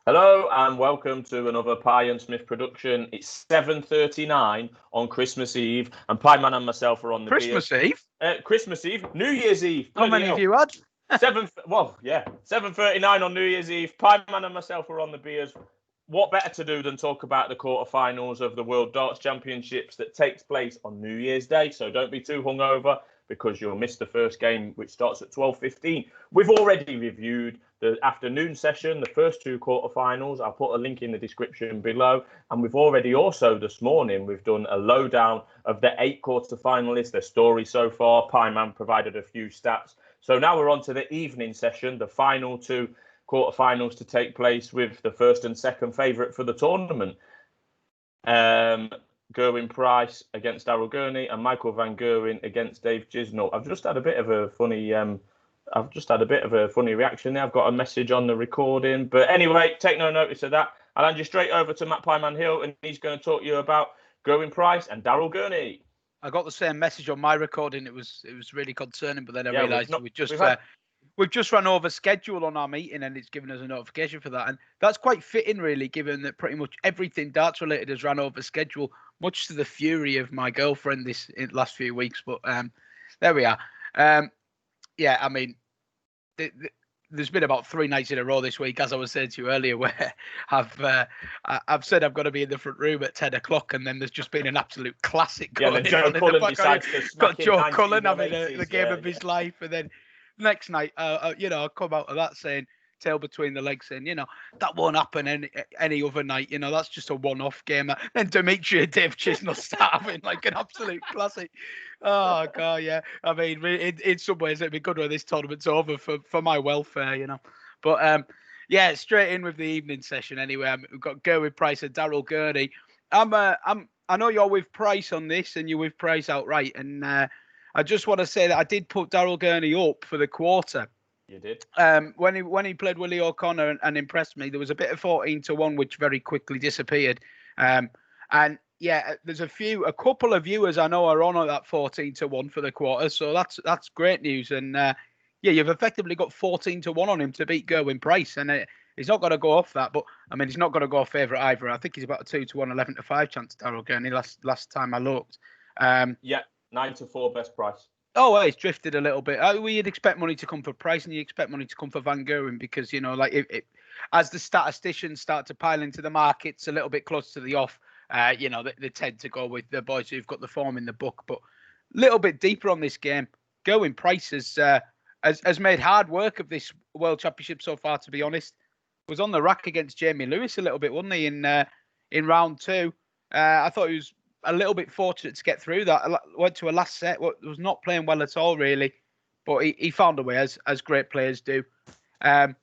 Hello and welcome to another Pie and Smith production. It's 7:39 on Christmas Eve, and Pieman and myself are on the Christmas Eve? Christmas Eve, New Year's Eve. How many have you had? 7:39 on New Year's Eve. Pieman and myself are on the beers. What better to do than talk about the quarterfinals of the World Darts Championships that takes place on New Year's Day? So don't be too hungover, because you'll miss the first game, which starts at 12:15. We've already reviewed the afternoon session, the first two quarterfinals. I'll put a link in the description below. And we've already also, this morning, we've done a lowdown of the 8 quarterfinalists, their story so far. Pieman provided a few stats. So now we're on to the evening session, the final 2 quarterfinals to take place, with the first and second favourite for the tournament. Gerwyn Price against Daryl Gurney and Michael van Gerwen against Dave Chisnall. I've just had a bit of a funny reaction there. I've got a message on the recording, but anyway, take no notice of that. I'll hand you straight over to Matt Pieman Hill, and he's going to talk to you about Gerwyn Price and Daryl Gurney. I got the same message on my recording. It was really concerning, but then I realised we've just run over schedule on our meeting, and it's given us a notification for that. And that's quite fitting, really, given that pretty much everything darts related has run over schedule, much to the fury of my girlfriend in the last few weeks. But there we are. Yeah, I mean, there's been about 3 nights in a row this week, as I was saying to you earlier, where I've said I've got to be in the front room at 10 o'cll, and then there's just been an absolute classic. Yeah, Joe Cullen decides to smack got Joe Cullen having the game of his life, and then next night, I'll come out of that saying, tail between the legs, saying, that won't happen any other night. That's just a one-off game. And Dimitri and Dave Chisnall start having like an absolute classic. Oh, God, yeah. I mean, in some ways, it'd be good when this tournament's over for my welfare, But, yeah, straight in with the evening session anyway. We've got Gerwyn Price and Daryl Gurney. I know you're with Price on this, and you're with Price outright, and I just want to say that I did put Daryl Gurney up for the quarter. You did. When he played Willie O'Connor and impressed me, there was a bit of 14-1, which very quickly disappeared. And yeah, there's a couple of viewers I know are on that 14-1 for the quarter, so that's great news. And yeah, you've effectively got 14-1 on him to beat Gerwyn Price, and he's not going to go off that. But I mean, he's not going to go favourite either. I think he's about a 2-1, 11-5 chance. Daryl Gurney last time I looked. Yeah. 9-4 best price. Oh, well, it's drifted a little bit. We'd expect money to come for Price, and you expect money to come for Van Gerwen, because as the statisticians start to pile into the markets a little bit close to the off, they tend to go with the boys who've got the form in the book. But a little bit deeper on this game, Gerwyn Price has made hard work of this World Championship so far. To be honest, was on the rack against Jamie Lewis a little bit, wasn't he, in round 2? I thought he was a little bit fortunate to get through that. Went to a last set, was not playing well at all, really, but he found a way, as great players do. And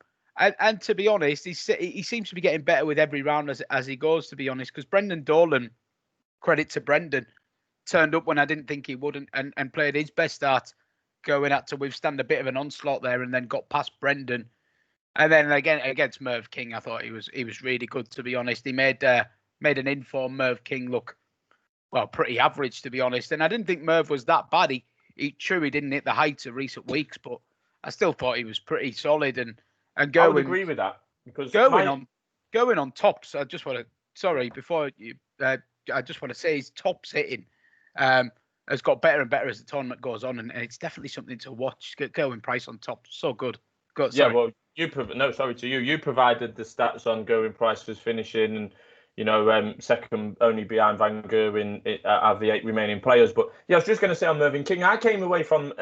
to be honest, he seems to be getting better with every round as he goes, to be honest, because Brendan Dolan, credit to Brendan, turned up when I didn't think he would, and played his best dart, going out to withstand a bit of an onslaught there, and then got past Brendan. And then again against Merv King, I thought he was really good, to be honest. He made an informed Merv King look, well, pretty average, to be honest. And I didn't think Merv was that bad. He didn't hit the heights of recent weeks, but I still thought he was pretty solid. And Gerwyn, I would agree with that, because Gerwyn on tops. I just want to say his tops hitting has got better and better as the tournament goes on, and it's definitely something to watch. Gerwyn Price on top, so good. Yeah, well, you provided the stats on Gerwyn Price's finishing, and second only behind Van Gerwen out of the 8 remaining players. But yeah, I was just going to say on Mervyn King, I came away from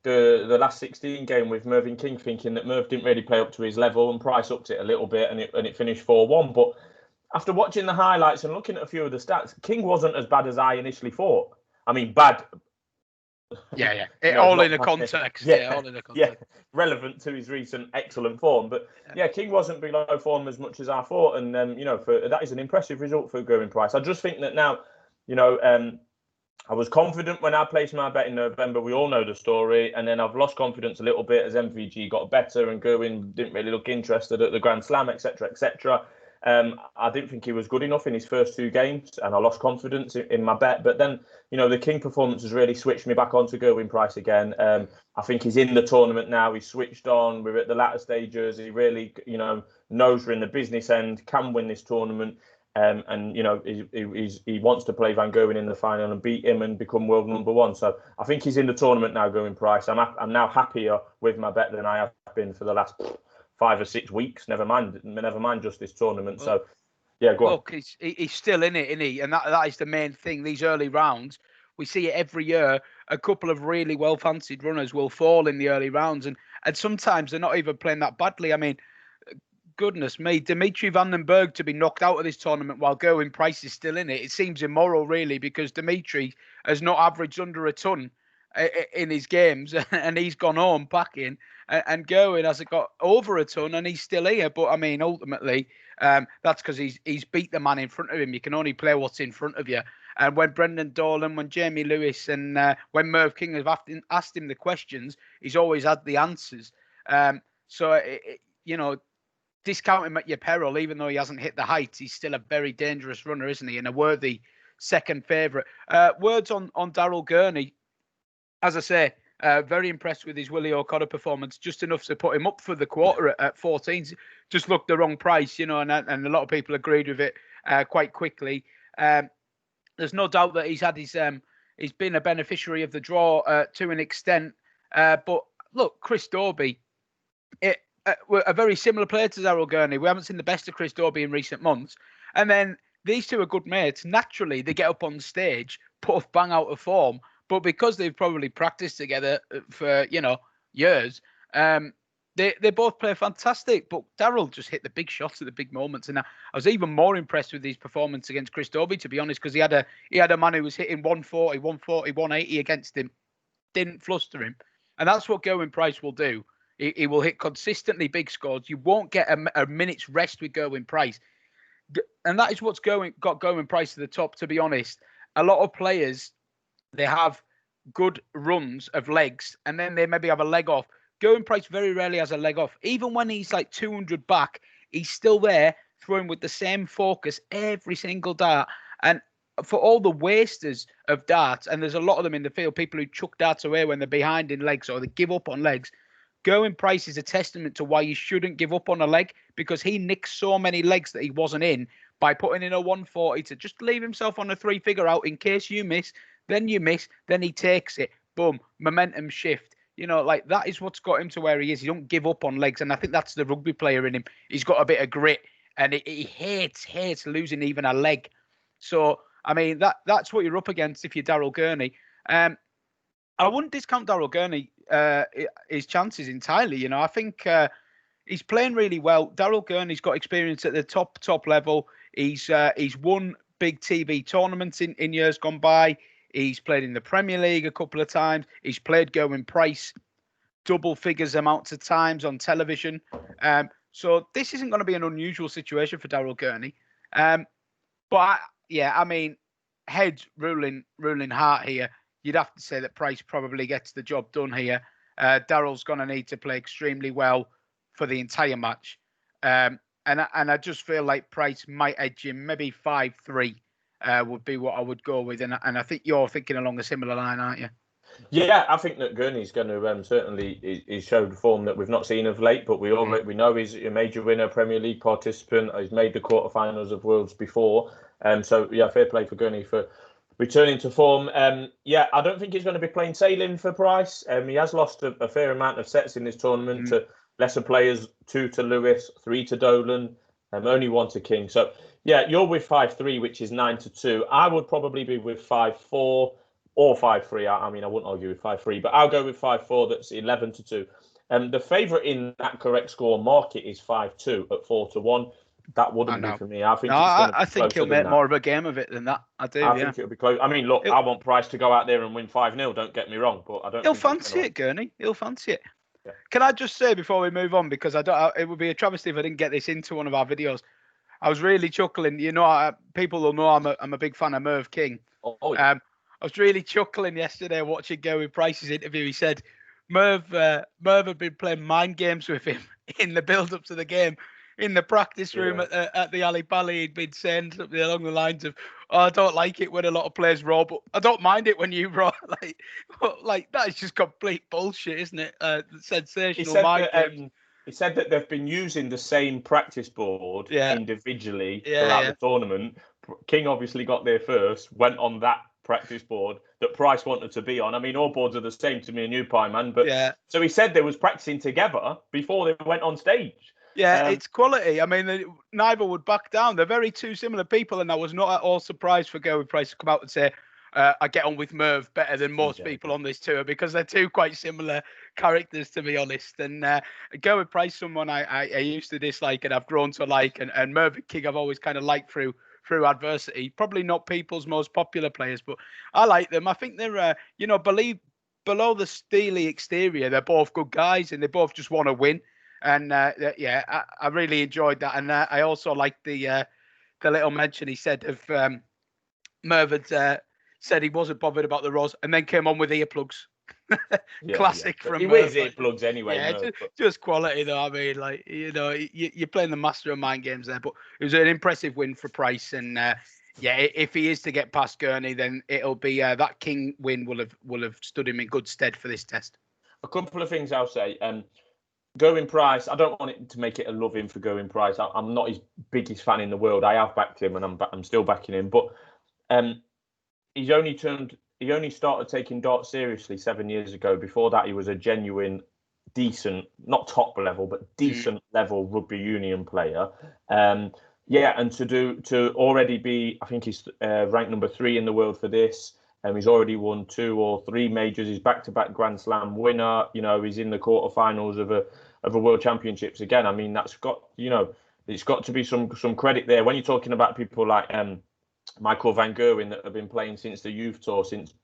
the last 16 game with Mervyn King thinking that Merv didn't really play up to his level, and Price upped it a little bit, and it finished 4-1. But after watching the highlights and looking at a few of the stats, King wasn't as bad as I initially thought. I mean, bad. Yeah. All in the context. Yeah, all in the context. Yeah, relevant to his recent excellent form. But yeah, King wasn't below form as much as I thought. And, that is an impressive result for Gerwyn Price. I just think that now, I was confident when I placed my bet in November. We all know the story. And then I've lost confidence a little bit as MVG got better and Gerwyn didn't really look interested at the Grand Slam, etc., etc. I didn't think he was good enough in his first 2 games, and I lost confidence in my bet. But then, the King performance has really switched me back onto Gerwyn Price again. I think he's in the tournament now. He's switched on. We're at the latter stages. He really, knows we're in the business end, can win this tournament. And he wants to play Van Gerwen in the final and beat him and become world number 1. So I think he's in the tournament now, Gerwyn Price. I'm now happier with my bet than I have been for the last 5 or 6 weeks. Never mind just this tournament. So yeah, go on. Look, he's still in it, isn't he? And that is the main thing. These early rounds, we see it every year. A couple of really well fancied runners will fall in the early rounds, and sometimes they're not even playing that badly. I mean, goodness me, Dimitri Van den Berg to be knocked out of this tournament while Gerwyn Price is still in it. It seems immoral, really, because Dimitri has not averaged under a ton in his games, and he's gone home packing, and Gerwyn hasn't got over a ton, and he's still here. But I mean, ultimately, that's because he's beat the man in front of him. You can only play what's in front of you. And when Brendan Dolan, when Jamie Lewis, and when Merv King have asked him the questions, he's always had the answers. So discount him at your peril, even though he hasn't hit the heights, he's still a very dangerous runner, isn't he? And a worthy second favourite. Words on Daryl Gurney. As I say, very impressed with his Willie O'Connor performance, just enough to put him up for the quarter at 14. Just looked the wrong price, and a lot of people agreed with it quite quickly. There's no doubt that he's been a beneficiary of the draw to an extent. But look, Chris Dobey, a very similar player to Daryl Gurney. We haven't seen the best of Chris Dobey in recent months. And then these two are good mates. Naturally, they get up on stage, puff bang out of form. But because they've probably practiced together for, years, they both play fantastic. But Daryl just hit the big shots at the big moments. And I was even more impressed with his performance against Chris Dobey, to be honest, because he had a man who was hitting 140, 180 against him. Didn't fluster him. And that's what Gerwyn Price will do. He will hit consistently big scores. You won't get a minute's rest with Gerwyn Price. And that is what's got Gerwyn Price to the top, to be honest. A lot of players, they have good runs of legs, and then they maybe have a leg off. Gerwyn Price very rarely has a leg off. Even when he's like 200 back, he's still there, throwing with the same focus every single dart. And for all the wasters of darts, and there's a lot of them in the field, people who chuck darts away when they're behind in legs or they give up on legs, Gerwyn Price is a testament to why you shouldn't give up on a leg, because he nicks so many legs that he wasn't in by putting in a 140 to just leave himself on a 3-figure out in case you miss, then he takes it. Boom, momentum shift. That is what's got him to where he is. He don't give up on legs, and I think that's the rugby player in him. He's got a bit of grit, and he hates losing even a leg. So, I mean, that's what you're up against if you're Daryl Gurney. I wouldn't discount Daryl Gurney, his chances entirely. I think he's playing really well. Daryl Gurney's got experience at the top level. He's won big TV tournaments in years gone by. He's played in the Premier League a couple of times. He's played Gerwyn Price double figures amounts of times on television. So this isn't going to be an unusual situation for Daryl Gurney. But I mean, head ruling heart here. You'd have to say that Price probably gets the job done here. Daryl's going to need to play extremely well for the entire match. And I just feel like Price might edge him. Maybe 5-3 would be what I would go with. And I think you're thinking along a similar line, aren't you? Yeah, I think that Gurney's going to certainly he's showed form that we've not seen of late, but we know he's a major winner, Premier League participant. He's made the quarterfinals of Worlds before. So, fair play for Gurney for returning to form. I don't think he's going to be plain sailing for Price. He has lost a fair amount of sets in this tournament to lesser players, 2 to Lewis, 3 to Dolan, only 1 to King. So, you're with 5-3, which is 9-2. I would probably be with 5-4 or 5-3. I mean, I wouldn't argue with 5-3, but I'll go with 5-4. That's 11-2. The favourite in that correct score market is 5-2 at 4-1. That wouldn't be for me. I think he'll make more of a game of it than that. I think it'll be close. I mean, look, I want Price to go out there and win 5-0. Don't get me wrong, but I don't. He'll fancy it, Gurney. He'll fancy it. Yeah. Can I just say before we move on, because it would be a travesty if I didn't get this into one of our videos. I was really chuckling. People will know I'm a big fan of Merv King. I was really chuckling yesterday watching Gerwyn Price's interview. He said Merv had been playing mind games with him in the build-up to the game. in the practice room at the Ali Bally, he'd been saying something along the lines of, "Oh, I don't like it when a lot of players roar, but I don't mind it when you roar." Like that is just complete bullshit, isn't it? Sensational mind games. He said that they've been using the same practice board individually throughout the tournament. King obviously got there first, went on that practice board that Price wanted to be on. I mean, all boards are the same to me and you, Pieman, but so he said they was practicing together before they went on stage. Yeah, it's quality. I mean, neither would back down. They're very two similar people, and I was not at all surprised for Gerwyn Price to come out and say, I get on with Merv better than most people on this tour, because they're two quite similar characters, to be honest. And Gerwyn Price, someone I used to dislike and I've grown to like, and Merv and King I've always kind of liked through adversity. Probably not people's most popular players, but I like them. I think they're, below the steely exterior, they're both good guys and they both just want to win. And I really enjoyed that. And I also liked the little mention he said of Merv had said he wasn't bothered about the Ros and then came on with earplugs. Classic from he wears earplugs anyway. Yeah, just quality though. I mean, like, you're playing the master of mind games there, but it was an impressive win for Price. And if he is to get past Gurney, then it'll be that King win will have stood him in good stead for this test. A couple of things I'll say. Gerwyn Price, I don't want it to make it a love-in for Gerwyn Price. I'm not his biggest fan in the world. I have backed him, and I'm still backing him. But he only started taking darts seriously 7 years ago. Before that, he was a genuine, decent, not top level, but decent level rugby union player. And to already be, I think he's ranked number 3 in the world for this. He's already won 2 or 3 majors. He's back-to-back Grand Slam winner. He's in the quarterfinals of a World Championships again. I mean, that's got, it's got to be some credit there. When you're talking about people like Michael van Gerwen that have been playing since the youth tour, since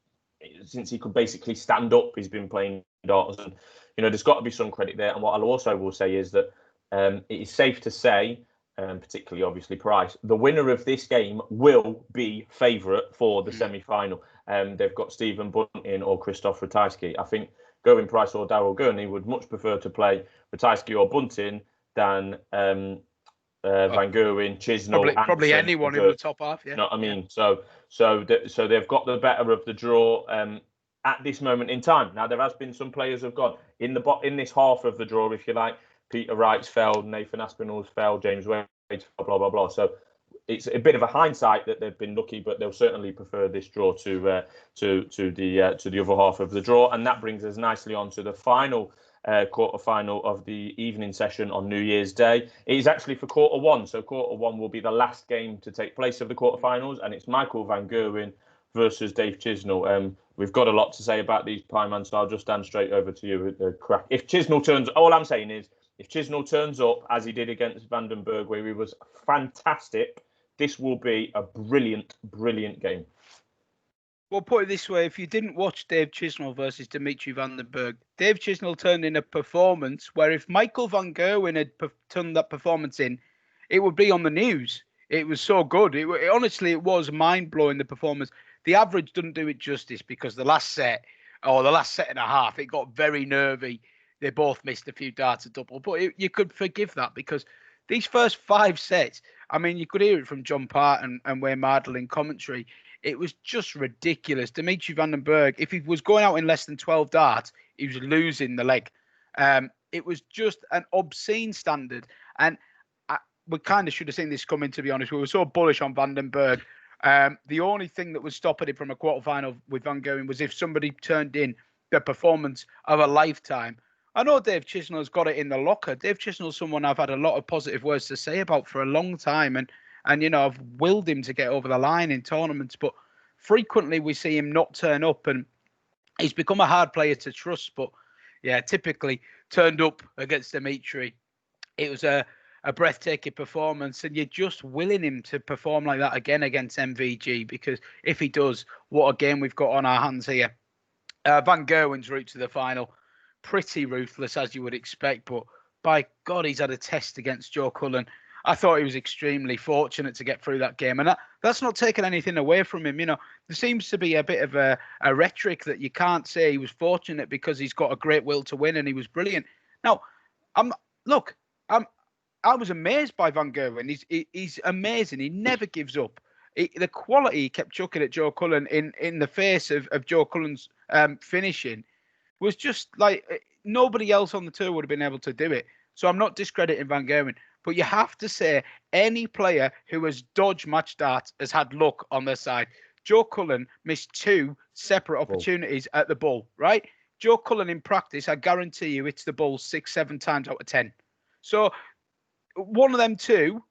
he could basically stand up, he's been playing darts, and there's got to be some credit there. And what I also will say is that it is safe to say, particularly obviously Price, the winner of this game will be favourite for the semi-final. They've got Stephen Bunting or Christoph Ratajski. I think Gerwyn Price or Daryl Gurney would much prefer to play Ratajski or Bunting than Van Gerwen, Chisnall, probably anyone in the top half. Yeah. You know what I mean? So they've got the better of the draw at this moment in time. Now there has been some players who've gone in this half of the draw, if you like. Peter Wright's fell, Nathan Aspinall's fell, James Wade's fell, blah blah blah. So it's a bit of a hindsight that they've been lucky, but they'll certainly prefer this draw to the other half of the draw. And that brings us nicely on to the final quarter-final of the evening session on New Year's Day. It is actually for quarter one, so quarter one will be the last game to take place of the quarterfinals, and it's Michael van Gerwen versus Dave Chisnall. We've got a lot to say about these, Pieman, so I'll just stand straight over to you with the crack. If Chisnall turns, all I'm saying is, if Chisnall turns up as he did against Vandenberg, where he was fantastic, this will be a brilliant, brilliant game. Well, put it this way, if you didn't watch Dave Chisnall versus Dimitri Vandenberg, Dave Chisnall turned in a performance where if Michael van Gerwen had turned that performance in, it would be on the news. It was so good. Honestly, it was mind-blowing, the performance. The average doesn't do it justice because the last set and a half, it got very nervy. They both missed a few darts at double, but you could forgive that because these first 5 sets, I mean, you could hear it from John Part and Wayne Mardle in commentary. It was just ridiculous. Dimitri Vandenberg, if he was going out in less than 12 darts, he was losing the leg. It was just an obscene standard. And we kind of should have seen this coming, to be honest. We were so bullish on Vandenberg. The only thing that was stopping it from a quarterfinal with Van Gerwen was if somebody turned in the performance of a lifetime. I know Dave Chisnall's got it in the locker. Dave Chisnall's someone I've had a lot of positive words to say about for a long time. And I've willed him to get over the line in tournaments, but frequently we see him not turn up, and he's become a hard player to trust. But yeah, typically turned up against Dimitri. It was a breathtaking performance, and you're just willing him to perform like that again against MVG, because if he does, what a game we've got on our hands here. Van Gerwen's route to the final, pretty ruthless as you would expect, but by God, he's had a test against Joe Cullen. I thought he was extremely fortunate to get through that game, and that's not taking anything away from him. There seems to be a bit of a rhetoric that you can't say he was fortunate because he's got a great will to win and he was brilliant. Now, I was amazed by Van Gerwen. He's amazing. He never gives up. The quality he kept chucking at Joe Cullen in the face of Joe Cullen's finishing was just like nobody else on the tour would have been able to do it. So I'm not discrediting Van Gerwen, but you have to say any player who has dodged match darts has had luck on their side. Joe Cullen missed 2 separate opportunities at the ball, right? Joe Cullen in practice, I guarantee you, hits the ball 6-7 times out of 10. So one of them 2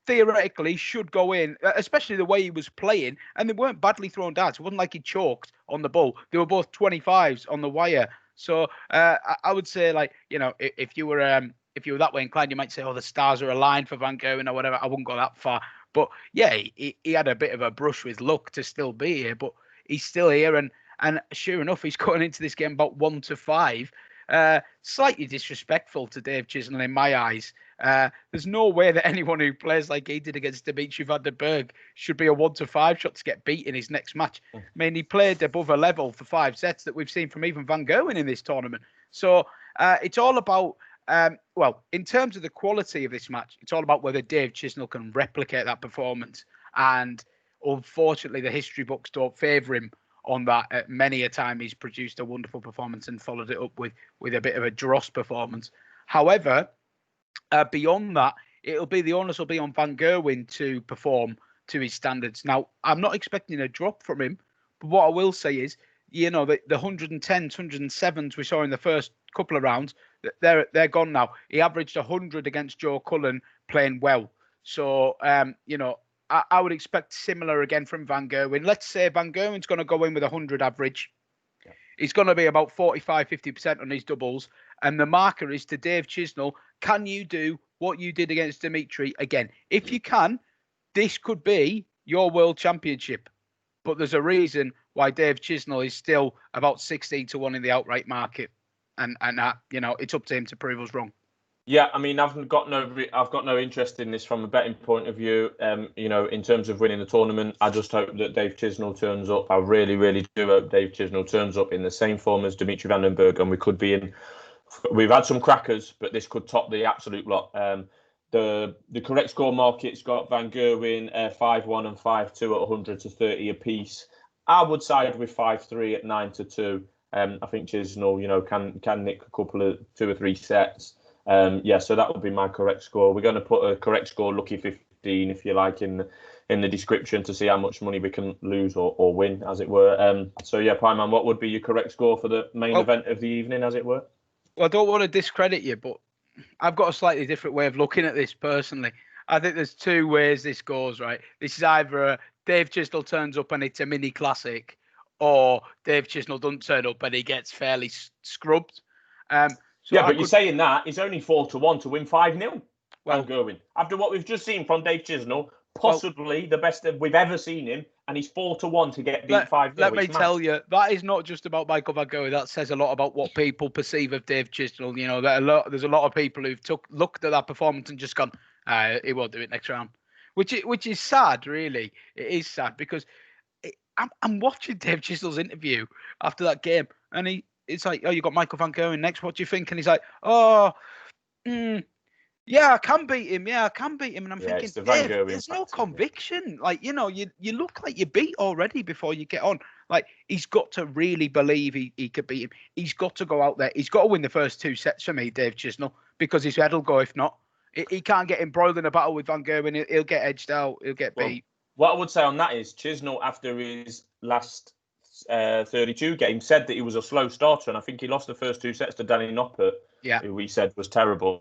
theoretically should go in, especially the way he was playing, and they weren't badly thrown darts. It wasn't like he choked on the ball. They were both 25s on the wire. So I would say, like, you know, if you were that way inclined, you might say, oh, the stars are aligned for Van Gerwen or whatever. I wouldn't go that far. But yeah, he had a bit of a brush with luck to still be here, but he's still here. And sure enough, he's going into this game about 1-5. Slightly disrespectful to Dave Chisnall in my eyes. There's no way that anyone who plays like he did against Dimitri van den Berg should be a 1-5 shot to get beat in his next match. I mean, he played above a level for 5 sets that we've seen from even Van Gerwen in this tournament. So it's all about, well, in terms of the quality of this match, it's all about whether Dave Chisnall can replicate that performance. And unfortunately, the history books don't favour him on that. Many a time he's produced a wonderful performance and followed it up with a bit of a dross performance. However, beyond that, the onus will be on Van Gerwen to perform to his standards. Now, I'm not expecting a drop from him, but what I will say is, you know, the 110s, 107s we saw in the first couple of rounds, they're gone now. He averaged 100 against Joe Cullen playing well. So, you know, I would expect similar again from Van Gerwen. Let's say Van Gerwen's going to go in with 100 average. Yeah. He's going to be about 45, 50% on his doubles. And the marker is to Dave Chisnall, can you do what you did against Dimitri again? If you can, this could be your world championship. But there's a reason why Dave Chisnall is still about 16-1 in the outright market. And you know, it's up to him to prove us wrong. Yeah, I mean, I've got no interest in this from a betting point of view. You know, in terms of winning the tournament, I just hope that Dave Chisnall turns up. I really, really do hope Dave Chisnall turns up in the same form as Dimitri van den Berg, and we could be in. We've had some crackers, but this could top the absolute lot. The correct score market's got Van Gerwen 5-1 and 5-2 at 100 to 30 apiece. I would side with 5-3 at 9-2. I think Chisnall, you know, can nick a couple of 2 or 3 sets. Yeah, so that would be my correct score. We're going to put a correct score, lucky 15, if you like, in the description to see how much money we can lose or win, as it were. So yeah, Pieman, what would be your correct score for the main event of the evening, as it were? Well, I don't want to discredit you, but I've got a slightly different way of looking at this personally. I think there's 2 ways this goes, right? This is either Dave Chisnall turns up and it's a mini classic, or Dave Chisnall doesn't turn up and he gets fairly scrubbed. So yeah, but you're saying that it's only 4-1 to win 5-0. Well, Gerwyn, after what we've just seen from Dave Chisnall, possibly the best that we've ever seen him, and he's 4-1 to get beat 5-0. Let me tell you, that is not just about Michael Van Gerwen. That says a lot about what people perceive of Dave Chisnall. You know, there's a lot of people who've looked at that performance and just gone, he won't do it next round, which is sad, really. It is sad because I'm watching Dave Chisnall's interview after that game, and it's like, oh, you got Michael Van Gerwen next. What do you think? And he's like, yeah, I can beat him. Yeah, I can beat him. And I'm thinking, Dave, there's no conviction. Like, you know, you look like you beat already before you get on. Like, he's got to really believe he could beat him. He's got to go out there. He's got to win the first 2 sets for me, Dave Chisnall, because his head will go if not. He can't get embroiled in a battle with Van Gerwen. He'll get edged out. He'll get beat. What I would say on that is Chisnall, after his last 32 game, said that he was a slow starter, and I think he lost the first 2 sets to Danny Noppert, who he said was terrible.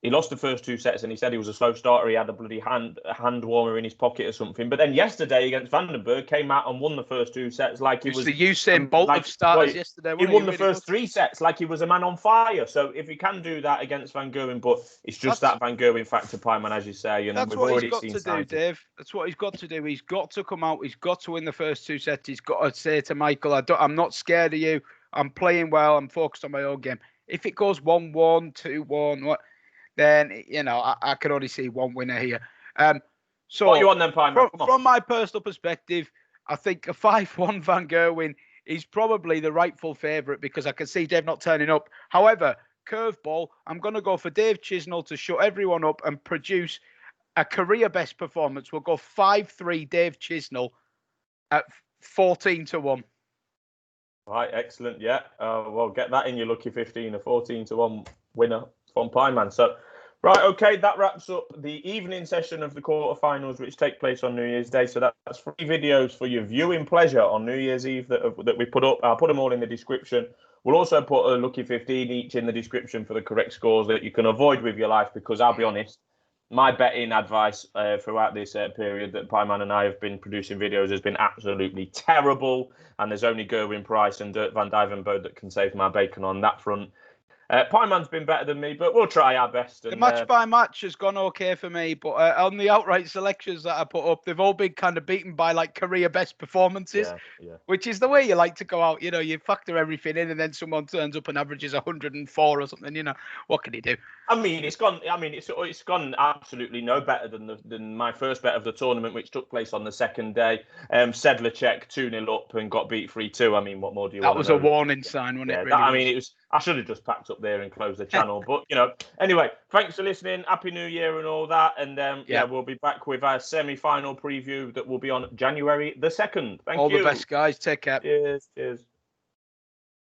He lost the first 2 sets, and he said he was a slow starter. He had a bloody hand warmer in his pocket or something. But then yesterday against Van den Berg, came out and won the first 2 sets like he was the Usain Bolt of starters yesterday. He won the first 3 sets like he was a man on fire. So if he can do that against Van Gerwen, but it's just that Van Gerwen factor, Pieman, as you say, and that's what he's got to do, Dave. That's what he's got to do. He's got to come out. He's got to win the first 2 sets. He's got to say to Michael, I'm not scared of you. I'm playing well. I'm focused on my own game. If it goes 1-1, 2-1, then, you know, I can only see one winner here. So what you want then, Pieman? From my personal perspective, I think a 5-1 Van Gerwen is probably the rightful favourite because I can see Dave not turning up. However, curveball. I'm going to go for Dave Chisnall to shut everyone up and produce a career best performance. We'll go 5-3 Dave Chisnall at 14-1. Right, excellent. Yeah, well, get that in your lucky 15, a 14-1 winner from Pieman. So, right, okay, that wraps up the evening session of the quarterfinals, which take place on New Year's Day. So that's 3 videos for your viewing pleasure on New Year's Eve that we put up. I'll put them all in the description. We'll also put a lucky 15 each in the description for the correct scores that you can avoid with your life, because I'll be honest, my betting advice throughout this period that Pieman and I have been producing videos has been absolutely terrible. And there's only Gerwyn Price and Van Duijvenbode that can save my bacon on that front. Pieman's been better than me, but we'll try our best. And, the match by match has gone okay for me, but on the outright selections that I put up, they've all been kind of beaten by like career best performances, which is the way you like to go out. You know, you factor everything in, and then someone turns up and averages 104 or something. You know, what can he do? I mean, it's gone absolutely no better than my first bet of the tournament, which took place on the second day. Sedlacek 2-0 up and got beat 3-2. I mean, what more do you want? That was a warning sign, wasn't it? Really it was. I should have just packed up there and closed the channel. But, you know, anyway, thanks for listening. Happy New Year and all that. And, we'll be back with our semi-final preview that will be on January the 2nd. Thank you. All the best, guys. Take care. Cheers.